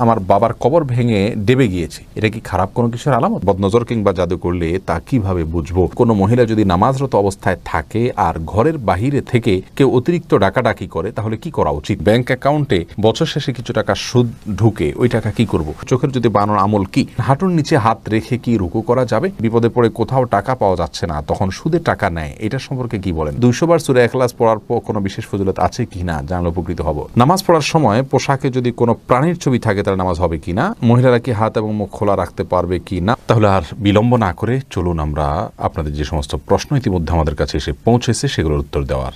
আমার বাবার কবর ভেঙে ডেবে গিয়েছে, এটা কি খারাপ কোনো কিছুর আলামত? বদনজর কিংবা জাদু করলে তা কিভাবে বুঝবো? কোনো মহিলা যদি নামাজরত অবস্থায় থাকে আর ঘরের বাহিরে থেকে কেউ অতিরিক্ত ডাকাডাকি করে, তাহলে কি করা উচিত? ব্যাংক অ্যাকাউন্টে বছর শেষে কিছু টাকা সুদ ঢুকে, ওই টাকা কি করব? চোখের যদি বানানোর আমল কি? হাঁটুর নিচে হাত রেখে কি রুকু করা যাবে? বিপদে পড়ে কোথাও টাকা পাওয়া যাচ্ছে না, তখন সুদে টাকা নেয়, এটা সম্পর্কে কি বলেন? 200 বার সূরা ইখলাস পড়ার পর কোনো বিশেষ ফজিলত আছে কিনা জানলে উপকৃত হব। নামাজ পড়ার সময় পোশাকে যদি কোনো প্রাণীর ছবি থাকে তাহলে নামাজ হবে কিনা? মহিলারা কি হাত এবং মুখ খোলা রাখতে পারবে কিনা? তাহলে আর বিলম্ব না করে চলুন আমরা আপনাদের যে সমস্ত প্রশ্ন ইতিমধ্যে আমাদের কাছে এসে পৌঁছেছে সেগুলোর উত্তর দেওয়ার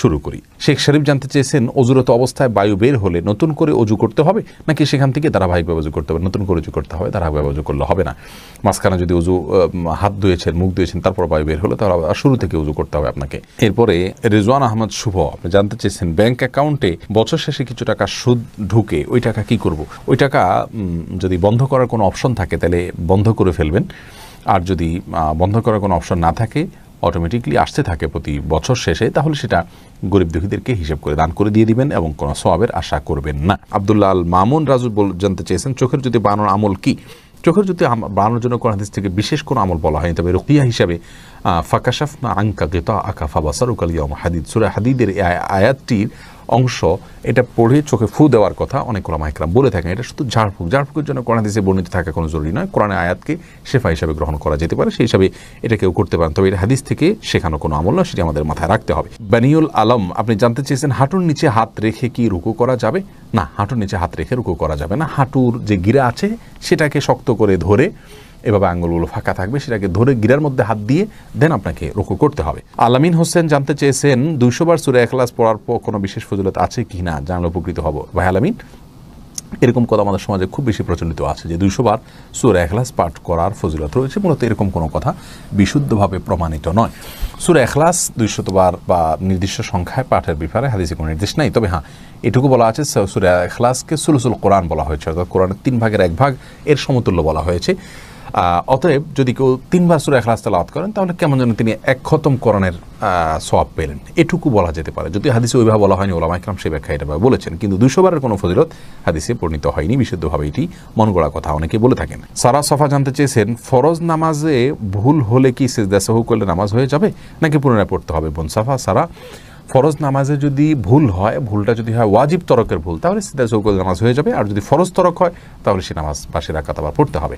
শুরু করি। শেখ শরীফ জানতে চেয়েছেন, অজুরত অবস্থায় বায়ু বের হলে নতুন করে অজু করতে হবে নাকি সেখান থেকে ধারাবাহিকভাবে অজু করতে হবে? নতুন করে অজু করতে হবে, ধারাবাহিকভাবে অজু করলে হবে না। মাঝখানে যদি অজু হাত ধুয়েছেন, মুখ ধুয়েছেন, তারপর বায়ু বের হলে তাহলে শুরু থেকে অজু করতে হবে আপনাকে। এরপরে রেজওয়ান আহমদ শুভ আপনি জানতে চেয়েছেন, ব্যাংক অ্যাকাউন্টে বছর শেষে কিছু টাকা সুদ ঢুকে, ওই টাকা কি করব? ওই টাকা যদি বন্ধ করার কোনো অপশন থাকে তাহলে বন্ধ করে ফেলবেন, আর যদি বন্ধ করার কোনো অপশন না থাকে, অটোমেটিকলি আসতে থাকে প্রতি বছর শেষে, তাহলে সেটা গরিব দুঃখীদেরকে হিসেব করে দান করে দিয়ে দিবেন এবং কোনো সওয়াবের আশা করবেন না। আব্দুল্লাহ আল মামুন রাজু জানতে চেয়েছেন, চোখের যদি বানানোর আমল কি? চোখের যদি বানানোর জন্য কোন হাদিস থেকে বিশেষ কোনো আমল বলা হয়নি, তবে রুকিয়া হিসাবে ফাকাশাফনা আনকা গিতা আকা ফাবাসারুকাল ইয়াউমা হাদিদ, সূরা হাদিদের আয়াতটির অংশ, এটা পড়ে চোখে ফু দেওয়ার কথা অনেক ওলামা ইকরাম বলে থাকেন। এটা শুধু ঝাড়ফুঁকের জন্য কোরআন হাদিসে বর্ণিত থাকা কোনো জরুরি নয়। কোরআনের আয়াতকে শেফা হিসাবে গ্রহণ করা যেতে পারে, সেই হিসাবে এটা কেউ করতে পারেন, তবে এটা হাদিস থেকে শেখানো কোনো আমল নয়, সেটি আমাদের মাথায় রাখতে হবে। বানিউল আলম আপনি জানতে চেয়েছেন, হাঁটুর নিচে হাত রেখে কি রুকু করা যাবে? না, হাঁটুর নিচে হাত রেখে রুকু করা যাবে না। হাঁটুর যে গিরা আছে সেটাকে শক্ত করে ধরে, এভাবে আঙ্গুলগুলো ফাঁকা থাকবে, সেটাকে ধরে গিরার মধ্যে হাত দিয়ে দেন আপনাকে রুকু করতে হবে। আলামিন হোসেন জানতে চেয়েছেন, 200 বার সূরা ইখলাস পড়ার পর কোনো বিশেষ ফজিলত আছে কিনা জানলে উপকৃত হব। ভাই আলামিন, এরকম কথা আমাদের সমাজে খুব বেশি প্রচলিত আছে যে 200 বার সূরা ইখলাস পাঠ করার ফজিলত রয়েছে। মূলত এরকম কোনো কথা বিশুদ্ধভাবে প্রমাণিত নয়। সূরা ইখলাস 200 বার বা নির্দিষ্ট সংখ্যায় পাঠের ব্যাপারে হাদিসে কোনো নির্দেশ নাই, তবে হ্যাঁ এটুকু বলা আছে সূরা ইখলাসকে সুলুসুল কোরআন বলা হয়েছে, অর্থাৎ কোরআনের 3 ভাগের 1 ভাগ এর সমতুল্য বলা হয়েছে। অতএব যদি কেউ 3 বার সূরা ইখলাস তেলাওয়াত করেন তাহলে কেমন যেন তিনি 1 খতম কোরআনের সওয়াব পেলেন, এটুকু বলা যেতে পারে। যদি হাদিসে ওইভাবে বলা হয়নি, ওলামা ইকরাম সেই ব্যাখ্যা এটা বলেছেন, কিন্তু 200 বারের কোনো ফজিলত হাদিসে পরিণত হয়নি, বিশুদ্ধভাবে এটি মন গড়া কথা অনেকে বলে থাকেন। সারা সফা জানতে চেয়েছেন, ফরজ নামাজে ভুল হলে কি সিজদা সাহু করলে নামাজ হয়ে যাবে নাকি পুনরায় পড়তে হবে? বোন সাফা সারা, ফরজ নামাজে যদি ভুল হয়, ভুলটা যদি হয় ওয়াজিব তরকের ভুল, তাহলে সিজদা সাহু করলে নামাজ হয়ে যাবে, আর যদি ফরজ তরক হয় তাহলে সে নামাজ বাসি রাকাত আবার পড়তে হবে।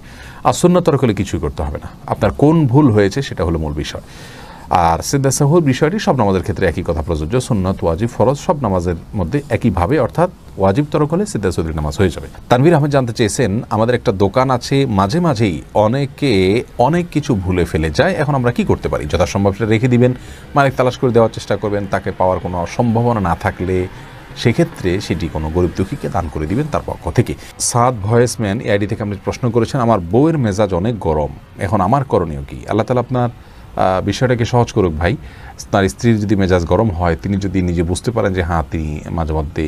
আর সুন্নাত তরক হলে কিছুই করতে হবে না, আপনার কোন ভুল হয়েছে সেটা হলো মূল বিষয়। আর সিজদা সাহুর বিষয়টি সব নামাজের ক্ষেত্রে একই কথা প্রযোজ্য, সুন্নাত ওয়াজিব ফরজ সব নামাজের মধ্যে একইভাবে, অর্থাৎ ওয়াজিব তরক হলে সিজদা সাহুর নামাজ হয়ে যাবে। তানভীর আহমেদ জানতে চেয়েছেন, আমাদের একটা দোকান আছে, মাঝে মাঝেই অনেকে অনেক কিছু ভুলে ফেলে যায়, এখন আমরা কি করতে পারি? যথাসম্ভব সেটা রেখে দিবেন, মালিক তালাশ করে দেওয়ার চেষ্টা করবেন, তাকে পাওয়ার কোনো সম্ভাবনা না থাকলে সেক্ষেত্রে সেটি কোনো গরিব দুঃখীকে দান করে দিবেন তার পক্ষ থেকে। সাদ ভয়েসম্যান এআইডি থেকে আপনি প্রশ্ন করেছেন, আমার বউয়ের মেজাজ অনেক গরম, এখন আমার করণীয় কি? আল্লাহ তাআলা আপনার বিষয়টাকে সহজ করুক ভাই। তার স্ত্রীর যদি মেজাজ গরম হয়, তিনি যদি নিজে বুঝতে পারেন যে হ্যাঁ তিনি মাঝে মধ্যে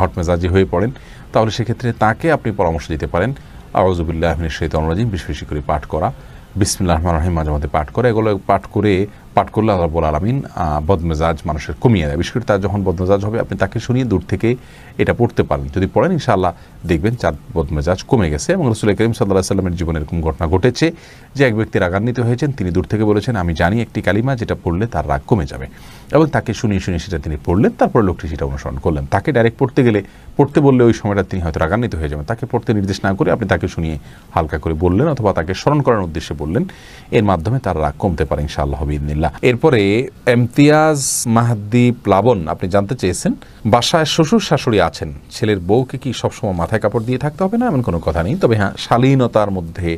হট মেজাজি হয়ে পড়েন, তাহলে সেক্ষেত্রে তাকে আপনি পরামর্শ দিতে পারেন আউযু বিল্লাহি মিনাশ শাইতানির রাজিম বেশি বেশি করে পাঠ করা, বিসমিল্লাহির রহমানির রহিম মাঝে মধ্যে পাঠ করে, এগুলো পাঠ করলে আল্লাহ রাব্বুল আলামিন বদমেজাজ মানুষের কমিয়ে দেয়। বিশেষ করে তার যখন বদমেজাজ হবে আপনি তাকে শুনিয়ে দূর থেকে এটা পড়তে পারেন, যদি পড়েন ইনশাআল্লাহ দেখবেন তার বদমেজাজ কমে গেছে। এবং রাসূল করিম সাল্লাল্লাহু আলাইহি ওয়াসাল্লামের জীবনে এরকম ঘটনা ঘটেছে যে এক ব্যক্তি রাগান্বিত হয়েছেন, তিনি দূর থেকে বলেছেন আমি জানি একটি কালিমা যেটা পড়লে তার রাগ কমে যাবে, এবং তাকে শুনিয়ে সেটা তিনি পড়লেন, তারপরে লোকটি সেটা অনুসরণ করলেন। তাকে ডাইরেক্ট পড়তে বললে ওই সময়টা তিনি হয়তো রাগান্বিত হয়ে যাবেন, তাকে পড়তে নির্দেশ না করে আপনি তাকে শুনিয়ে হালকা করে বললেন অথবা তাকে স্মরণ করার উদ্দেশ্যে বললেন, এর মাধ্যমে তার রাগ কমতে পারে ইনশাআল্লাহ বিইذনিল্লাহ। এরপরে ইমতিয়াজ মাহদি প্লাবন আপনি জানতে চেয়েছেন, বাসায় শ্বশুর শাশুড়ি আছেন, ছেলের বউকে কি সবসময় মাথায় কাপড় দিয়ে থাকতে হবে না? এমন কোনো কথা নেই, তবে হ্যাঁ শালীনতার মধ্যে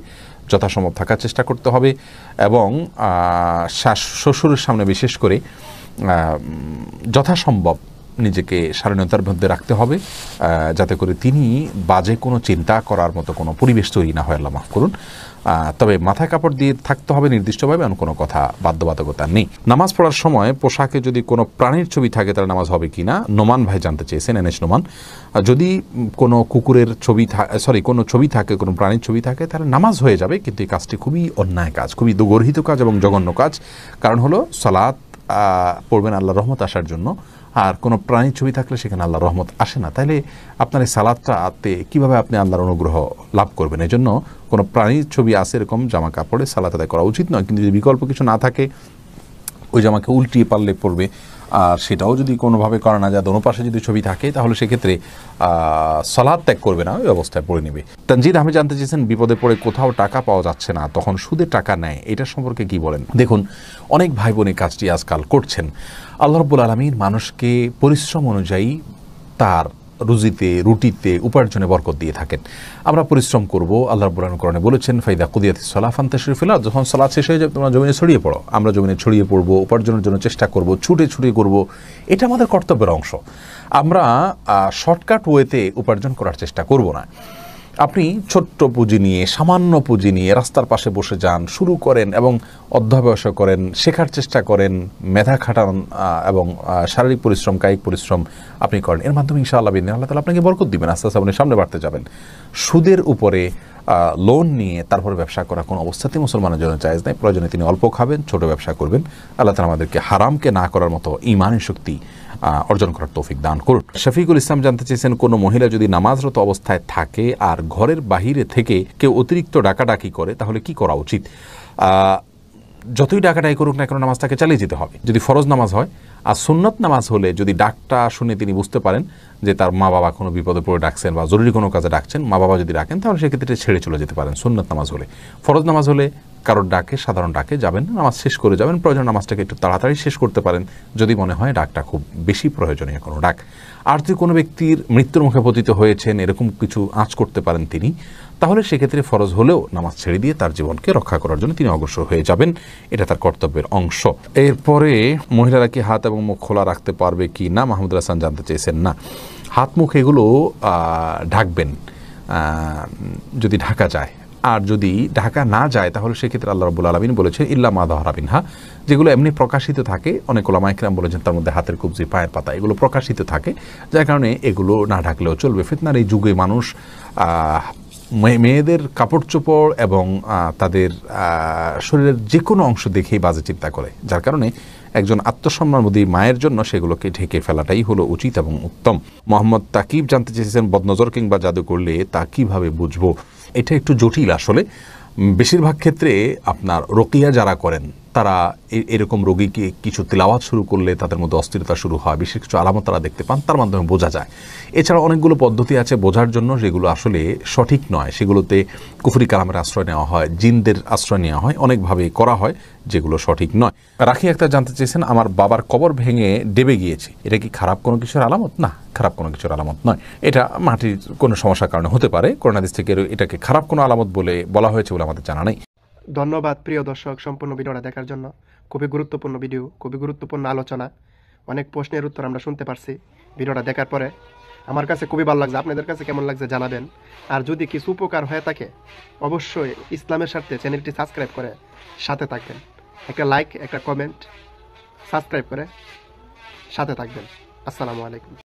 যথাসম্ভব থাকার চেষ্টা করতে হবে, এবং শ্বশুরের সামনে বিশেষ করে যথাসম্ভব নিজেকে শালীনতার মধ্যে রাখতে হবে, যাতে করে তিনি বাজে কোনো চিন্তা করার মতো কোনো পরিবেশ তৈরি না হয়, আল্লাহ মাফ করুন। তবে মাথায় কাপড় দিয়ে থাকতে হবে নির্দিষ্টভাবে, এমন কোনো কথা বাধ্যবাধকতা নেই। নামাজ পড়ার সময় পোশাকে যদি কোনো প্রাণীর ছবি থাকে তাহলে নামাজ হবে কিনা নোমান ভাই জানতে চেয়েছেন, এনএস নোমান। যদি কোনো কুকুরের ছবি কোনো ছবি থাকে, কোনো প্রাণীর ছবি থাকে, তাহলে নামাজ হয়ে যাবে, কিন্তু এই কাজটি খুবই অন্যায় কাজ, খুবই গর্হিত কাজ এবং জঘন্য কাজ। কারণ হলো সালাত পড়বেন আল্লাহর রহমত আসার জন্য, আর কোনো প্রাণীর ছবি থাকলে সেখানে আল্লাহর রহমত আসে না। তাইলে আপনার এই সালাতটাতে কীভাবে আপনি আল্লাহর অনুগ্রহ লাভ করবেন? এই জন্য কোনো প্রাণীর ছবি আসে এরকম জামা কাপড়ে সালাত আদায় করা উচিত নয়। কিন্তু যদি বিকল্প কিছু না থাকে, ওই জামাকে উল্টিয়ে পারলে পড়বে, আর সেটাও যদি কোনোভাবে করা না যায়, দোনো পাশে যদি ছবি থাকে, তাহলে সেক্ষেত্রে সালাত ত্যাগ করবে না, ওই অবস্থায় পড়ে নেবে। তানজিদ আহমেদ জানতে চেয়েছেন, বিপদে পড়ে কোথাও টাকা পাওয়া যাচ্ছে না, তখন সুদের টাকা নেয়, এটার সম্পর্কে কি বলেন? দেখুন, অনেক ভাই বোন এই কাজটি আজকাল করছেন। আল্লাহ রাব্বুল আলামিন মানুষকে পরিশ্রম অনুযায়ী তার রুজিতে, রুটিতে, উপার্জনে বরকত দিয়ে থাকেন। আমরা পরিশ্রম করব। আল্লাহ রাব্বুল আলামিন কোরআনে বলেছেন, ফাইদা কুদিয়াতিস সালাহ ফান্তাশিরু ফিল আরদ, যখন সালাত শেষ হয়ে যাবে তোমরা জমিনে ছড়িয়ে পড়ো। আমরা জমিনে ছড়িয়ে পড়ব, উপার্জনের জন্য চেষ্টা করব, ছুটে ছুটে করব। এটা আমাদের কর্তব্যের অংশ। আমরা শর্টকাট ওয়েতে উপার্জন করার চেষ্টা করব না। আপনি ছোট্ট পুঁজি নিয়ে, সামান্য পুঁজি নিয়ে রাস্তার পাশে বসে যান, শুরু করেন এবং অধ্যবসায় করেন, শেখার চেষ্টা করেন, মেধা খাটান এবং শারীরিক পরিশ্রম, কায়িক পরিশ্রম আপনি করেন। এর মাধ্যমে ইনশাআল্লাহ আল্লাহ তাআলা আপনাকে বরকত দিবেন, আস্তে আস্তে আপনি সামনে বাড়তে যাবেন। সুদের উপরে লোন নিয়ে তারপরে ব্যবসা করা কোনো অবস্থাতেই মুসলমানের জন্য জায়েজ নাই। প্রয়োজনে তিনি অল্প খাবেন, ছোট ব্যবসা করবেন। আল্লাহ তাআলা আমাদেরকে হারামকে না করার মতো ঈমানের শক্তি অর্জন করার তৌফিক দান করুন। শফিকুল ইসলাম জানতে চেয়েছেন, কোনো মহিলা যদি নামাজরত অবস্থায় থাকে আর ঘরের বাহিরে থেকে কেউ অতিরিক্ত ডাকাডাকি করে, তাহলে কি করা উচিত? যতই ডাকাডাকি করুক না কেন, নামাজটাকে চালিয়ে যেতে হবে। যদি ফরজ নামাজ হয়, আর সুন্নত নামাজ হলে যদি ডাকটা শুনে তিনি বুঝতে পারেন যে তার মা বাবা কোনো বিপদে পড়ে ডাকছেন বা জরুরি কোনো কাজে ডাকছেন, মা বাবা যদি ডাকেন, তাহলে সেক্ষেত্রে ছেড়ে চলে যেতে পারেন সুন্নত নামাজ হলে। ফরজ নামাজ হলে কারোর ডাকে, সাধারণ ডাকে যাবেন, নামাজ শেষ করে যাবেন। প্রয়োজন নামাজটাকে একটু তাড়াতাড়ি শেষ করতে পারেন যদি মনে হয় ডাকটা খুব বেশি প্রয়োজনীয় কোনো ডাক। আর যদি কোনো ব্যক্তির মৃত্যুর মুখে পতিত হয়েছেন, এরকম কিছু আঁচ করতে পারেন তিনি, তাহলে সেক্ষেত্রে ফরজ হলেও নামাজ ছেড়ে দিয়ে তার জীবনকে রক্ষা করার জন্য তিনি অগ্রসর হয়ে যাবেন। এটা তার কর্তব্যের অংশ। এরপরে মহিলারা কি হাত এবং মুখ খোলা রাখতে পারবে কি না, মাহমুদুল হাসান জানতে চেয়েছেন। না, হাত মুখ এগুলো ঢাকবেন যদি ঢাকা যায়। আর যদি ঢাকা না যায়, তাহলে সেক্ষেত্রে আল্লাহ রাব্বুল আলামিন বলেছেন, ইল্লা মা যাহারা মিনহা, যেগুলো এমনি প্রকাশিত থাকে। অনেক উলামা ইকরাম বলেছেন তার মধ্যে হাতের কবজি, পায়ের পাতা, এগুলো প্রকাশিত থাকে, যার কারণে এগুলো না ঢাকলেও চলবে। ফিতনার এই যুগে মানুষ মেয়েদের কাপড় চোপড় এবং তাদের শরীরের যে কোনো অংশ দেখেই বাজে চিন্তা করে, যার কারণে একজন আত্মসম্মানবোধী মায়ের জন্য সেগুলোকে ঢেকে ফেলাটাই হলো উচিত এবং উত্তম। মোহাম্মদ তাকিব জানতে চেয়েছেন, বদনজর কিংবা জাদু করলে তা কিভাবে বুঝবো? এটা একটু জটিল আসলে। বেশিরভাগ ক্ষেত্রে আপনার রকিয়া যারা করেন, তারা এরকম রোগীকে কিছু তিলাওয়াত শুরু করলে তাদের মধ্যে অস্থিরতা শুরু হয়, বিশেষ কিছু আলামত তারা দেখতে পান, তার মাধ্যমে বোঝা যায়। এছাড়া অনেকগুলো পদ্ধতি আছে বোঝার জন্য, যেগুলো আসলে সঠিক নয়। সেগুলোতে কুফরি কালামের আশ্রয় নেওয়া হয়, জিনদের আশ্রয় নেওয়া হয়, অনেকভাবে করা হয়, যেগুলো সঠিক নয়। রাখি আক্তার জানতে চেয়েছেন, আমার বাবার কবর ভেঙে ডেবে গিয়েছে, এটা কি খারাপ কোনো কিছুর আলামত? না, খারাপ কোনো কিছুর আলামত নয়। এটা মাটির কোনো সমস্যার কারণে হতে পারে। কোরআন হাদিস থেকে এটাকে খারাপ কোনো আলামত বলে বলা হয়েছে বলে আমাদের জানা নেই। ধন্যবাদ প্রিয় দর্শক, সম্পূর্ণ ভিডিওটা দেখার জন্য। খুবই গুরুত্বপূর্ণ ভিডিও, খুবই গুরুত্বপূর্ণ আলোচনা, অনেক প্রশ্নের উত্তর আমরা শুনতে পারছি ভিডিওটা দেখার পরে। আমার কাছে খুবই ভালো লাগছে, আপনাদের কাছে কেমন লাগছে জানাবেন। আর যদি কিছু উপকার হয়ে থাকে, অবশ্যই ইসলামের স্বার্থে চ্যানেলটি সাবস্ক্রাইব করে সাথে থাকবেন। একটা লাইক, একটা কমেন্ট, সাবস্ক্রাইব করে সাথে থাকবেন। আসসালামু আলাইকুম।